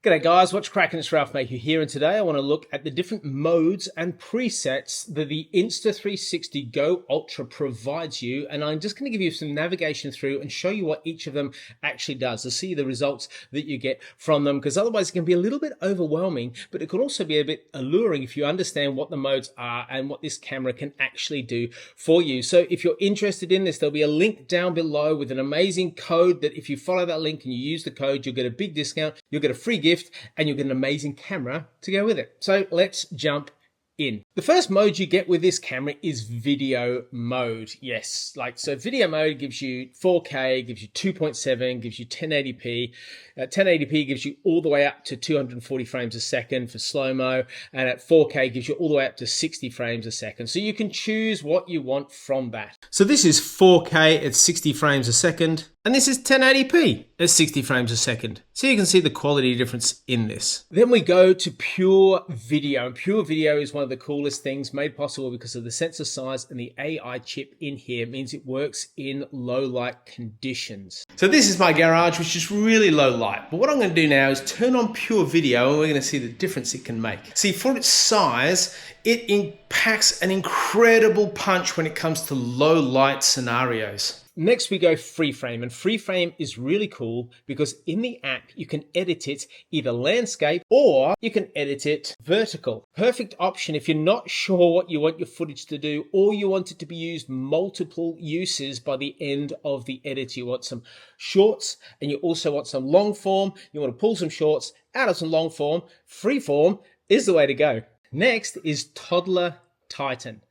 G'day guys, what's cracking? It's Ralph Mayhew here, and today I want to look at the different modes and presets that the Insta360 GO Ultra provides you, and I'm just going to give you some navigation through and show you what each of them actually does to see the results that you get from them, because otherwise it can be a little bit overwhelming, but it can also be a bit alluring if you understand what the modes are and what this camera can actually do for you. So if you're interested in this, there'll be a link down below with an amazing code that if you follow that link and you use the code, you'll get a big discount, you'll get a free gift, and you'll get an amazing camera to go with it. So let's jump in. The first mode you get with this camera is video mode. Yes, so video mode gives you 4K, gives you 2.7, gives you 1080p. 1080p gives you all the way up to 240 frames a second for slow-mo, and at 4K gives you all the way up to 60 frames a second. So you can choose what you want from that. So this is 4K at 60 frames a second, and this is 1080p at 60 frames a second. So you can see the quality difference in this. Then we go to pure video, and pure video is one of the coolest things made possible because of the sensor size, and the AI chip in here means it works in low light conditions. So this is my garage, which is really low light. But what I'm going to do now is turn on pure video, and we're going to see the difference it can make. See, for its size, it packs an incredible punch when it comes to low light scenarios. Next we go FreeFrame, and FreeFrame is really cool because in the app you can edit it either landscape or you can edit it vertical. Perfect option if you're not sure what you want your footage to do, or you want it to be used multiple uses by the end of the edit. You want some shorts and you also want some long form. You want to pull some shorts out of some long form. Freeform is the way to go. Next is Toddler Titan,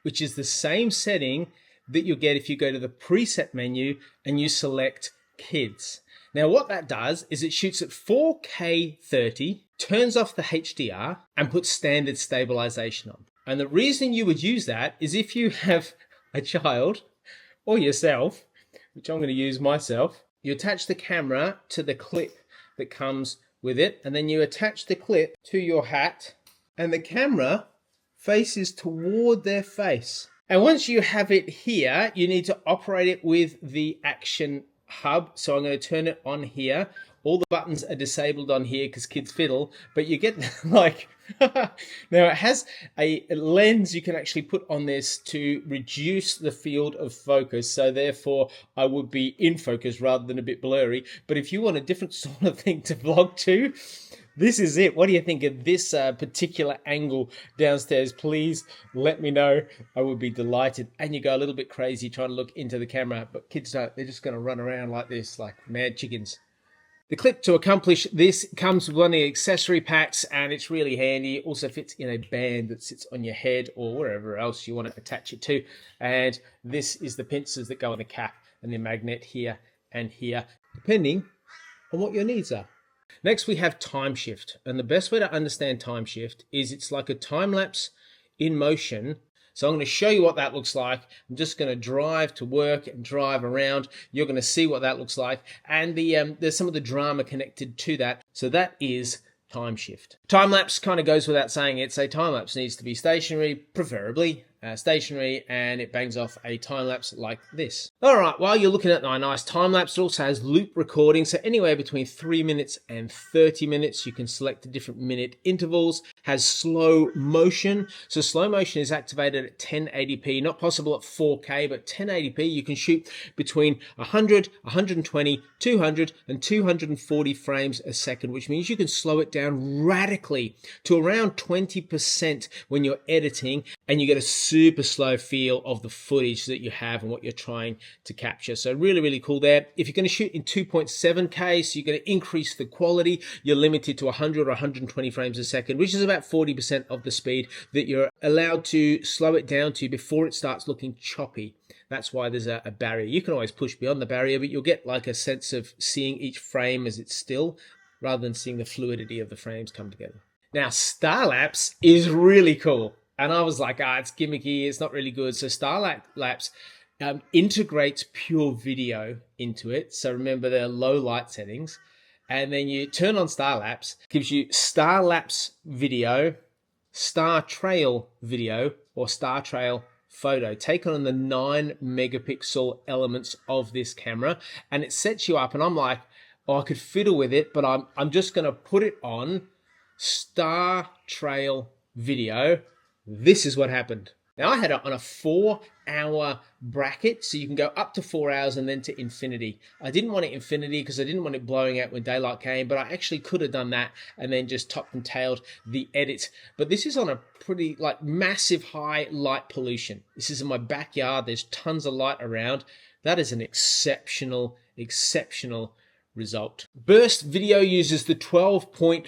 which is the same setting that you'll get if you go to the preset menu and you select kids. Now what that does is it shoots at 4K 30, turns off the HDR, and puts standard stabilisation on. And the reason you would use that is if you have a child or yourself, which I'm going to use myself, you attach the camera to the clip that comes with it, and then you attach the clip to your hat, and the camera faces toward their face. And once you have it here, you need to operate it with the action hub. So I'm going to turn it on here. All the buttons are disabled on here because kids fiddle, but you get like, now it has a lens you can actually put on this to reduce the field of focus. So therefore I would be in focus rather than a bit blurry. But if you want a different sort of thing to vlog to, this is it. What do you think of this particular angle downstairs? Please let me know. I would be delighted. And you go a little bit crazy trying to look into the camera, but kids don't. They're just going to run around like this, like mad chickens. The clip to accomplish this comes with one of the accessory packs, and it's really handy. It also fits in a band that sits on your head or wherever else you want to attach it to. And this is the pincers that go on the cap and the magnet here and here, depending on what your needs are. Next we have time shift, and the best way to understand time shift is it's like a time lapse in motion. So I'm going to show you what that looks like. I'm just going to drive to work and drive around. You're going to see what that looks like, and there's some of the drama connected to that. So that is time shift. Time lapse kind of goes without saying. It's a time lapse needs to be stationary, preferably stationary, and it bangs off a time lapse like this. All right, while you're looking at my nice time lapse, it also has loop recording, so anywhere between 3 minutes and 30 minutes. You can select the different minute intervals. Has slow motion, so slow motion is activated at 1080p, not possible at 4K, but 1080p you can shoot between 100, 120, 200 and 240 frames a second, which means you can slow it down radically to around 20% when you're editing, and you get a super slow feel of the footage that you have and what you're trying to capture. So really, really cool there. If you're going to shoot in 2.7K, so you're going to increase the quality, you're limited to 100 or 120 frames a second, which is about 40% of the speed that you're allowed to slow it down to before it starts looking choppy. That's why there's a barrier. You can always push beyond the barrier, but you'll get like a sense of seeing each frame as it's still, rather than seeing the fluidity of the frames come together. Now, Starlapse is really cool. And I was like, it's gimmicky, it's not really good. So Starlapse integrates pure video into it. So remember, they're low light settings. And then you turn on Starlapse, gives you Starlapse video, Star Trail video, or Star Trail photo. Take on the 9 megapixel elements of this camera, and it sets you up. And I'm like, or I could fiddle with it, but I'm just going to put it on star trail video. This is what happened. Now I had it on a 4-hour bracket, so you can go up to 4 hours and then to infinity. I didn't want it infinity because I didn't want it blowing out when daylight came, but I actually could have done that and then just topped and tailed the edit. But this is on a pretty massive high light pollution. This is in my backyard. There's tons of light around. That is an exceptional result. Burst Video uses the 12.5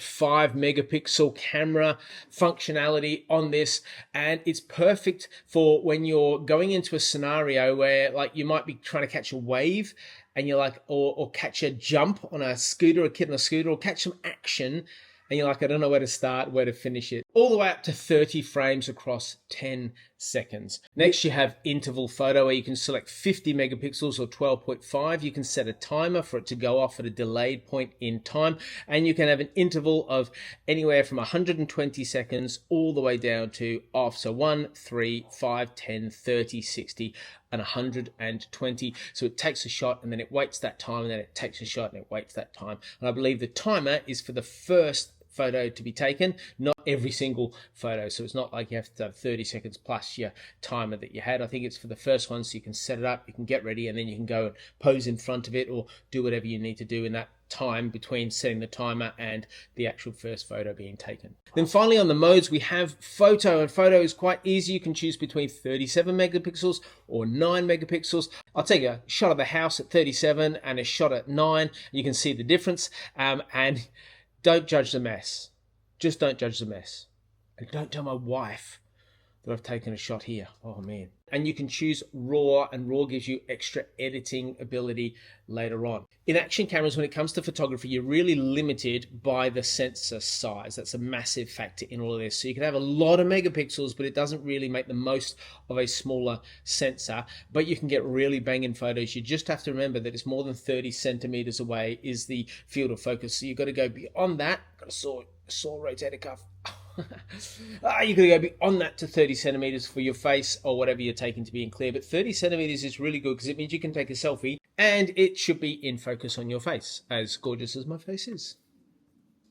megapixel camera functionality on this, and it's perfect for when you're going into a scenario where you might be trying to catch a wave and you're or catch a jump on a scooter, a kid on a scooter, or catch some action, and you're I don't know where to start, where to finish it. All the way up to 30 frames across 10 seconds. Next, you have interval photo, where you can select 50 megapixels or 12.5. You can set a timer for it to go off at a delayed point in time. And you can have an interval of anywhere from 120 seconds all the way down to off. So 1, 3, 5, 10, 30, 60, and 120. So it takes a shot and then it waits that time, and then it takes a shot and it waits that time. And I believe the timer is for the first photo to be taken, not every single photo. So it's not like you have to have 30 seconds plus your timer that you had. I think it's for the first one, so you can set it up, you can get ready, and then you can go and pose in front of it or do whatever you need to do in that time between setting the timer and the actual first photo being taken. Then finally, on the modes, we have photo, and photo is quite easy. You can choose between 37 megapixels or 9 megapixels. I'll take a shot of the house at 37 and a shot at 9. You can see the difference, and don't judge the mess. Just don't judge the mess. And don't tell my wife that I've taken a shot here. Oh man. And you can choose RAW, and RAW gives you extra editing ability later on. In action cameras, when it comes to photography, you're really limited by the sensor size. That's a massive factor in all of this. So you can have a lot of megapixels, but it doesn't really make the most of a smaller sensor, but you can get really banging photos. You just have to remember that it's more than 30 centimeters away is the field of focus. So you've got to go beyond that. Got a saw rotator cuff. You're going to go beyond that to 30 centimeters for your face or whatever you're taking to be in clear. But 30 centimeters is really good because it means you can take a selfie and it should be in focus on your face, as gorgeous as my face is.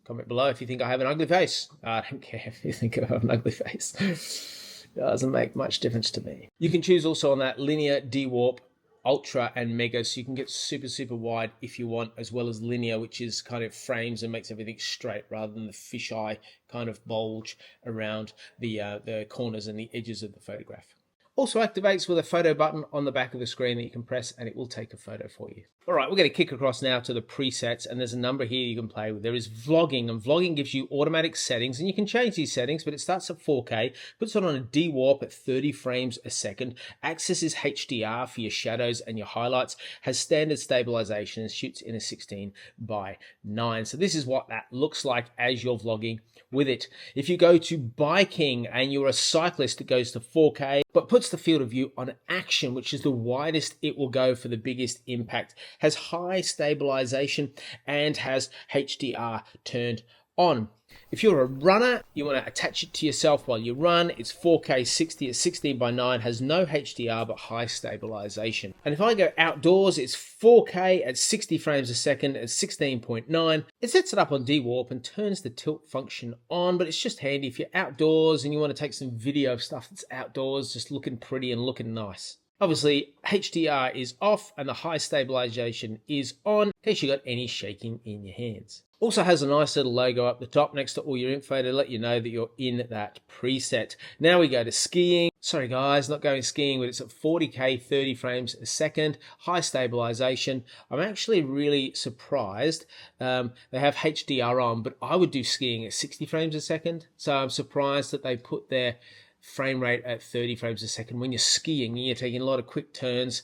Comment below if you think I have an ugly face. I don't care if you think I have an ugly face. It doesn't make much difference to me. You can choose also on that linear, dewarp, ultra, and mega, so you can get super wide if you want, as well as linear, which is kind of frames and makes everything straight rather than the fisheye kind of bulge around the corners and the edges of the photograph. Also activates with a photo button on the back of the screen that you can press, and it will take a photo for you. All right, we're going to kick across now to the presets, and there's a number here you can play with. There is vlogging, and vlogging gives you automatic settings, and you can change these settings, but it starts at 4K, puts it on a dewarp at 30 frames a second, accesses HDR for your shadows and your highlights, has standard stabilization, and shoots in a 16:9. So this is what that looks like as you're vlogging with it. If you go to biking and you're a cyclist, it goes to 4K, but puts the field of view on action, which is the widest it will go for the biggest impact, has high stabilization, and has HDR turned on. If you're a runner, you want to attach it to yourself while you run. It's 4K 60 at 16:9, has no HDR but high stabilization. And if I go outdoors, it's 4K at 60 frames a second at 16:9. It sets it up on dewarp and turns the tilt function on, but it's just handy if you're outdoors and you want to take some video of stuff that's outdoors, just looking pretty and looking nice. Obviously, HDR is off and the high stabilization is on in case you got any shaking in your hands. Also has a nice little logo up the top next to all your info to let you know that you're in that preset. Now we go to skiing. Sorry guys, not going skiing, but it's at 40K 30 frames a second, high stabilization. I'm actually really surprised they have HDR on, but I would do skiing at 60 frames a second. So I'm surprised that they put their frame rate at 30 frames a second. When you're skiing, you're taking a lot of quick turns.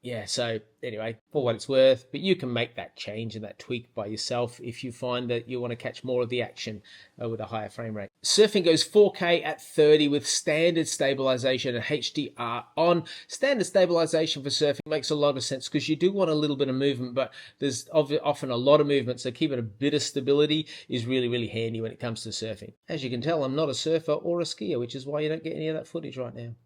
Yeah, so anyway, for what it's worth, but you can make that change and that tweak by yourself if you find that you want to catch more of the action with a higher frame rate. Surfing goes 4K at 30 with standard stabilization and HDR on. Standard stabilization for surfing makes a lot of sense because you do want a little bit of movement, but there's often a lot of movement, so keeping a bit of stability is really handy when it comes to surfing. As you can tell, I'm not a surfer or a skier, which is why you don't get any of that footage right now.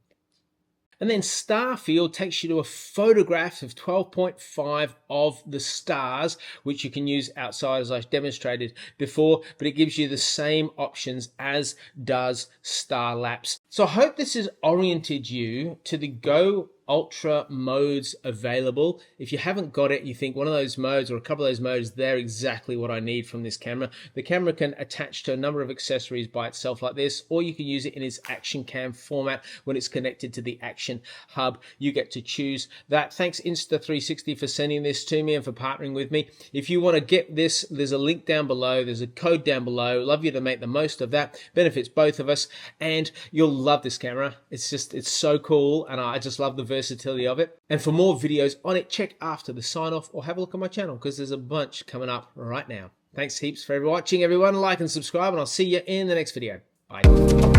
And then star field takes you to a photograph of 12.5 of the stars, which you can use outside as I demonstrated before, but it gives you the same options as does star lapse. So I hope this has oriented you to the Go Ultra modes available. If you haven't got it, you think one of those modes or a couple of those modes, they're exactly what I need from this camera. The camera can attach to a number of accessories by itself like this, or you can use it in its action cam format when it's connected to the action hub. You get to choose that. Thanks Insta360 for sending this to me and for partnering with me. If you want to get this, there's a link down below. There's a code down below. Love you to make the most of that. Benefits both of us, and you'll love this camera. It's so cool, and I just love the versatility of it. And for more videos on it, check after the sign off or have a look at my channel because there's a bunch coming up right now. Thanks heaps for watching, everyone. Like and subscribe, and I'll see you in the next video. Bye.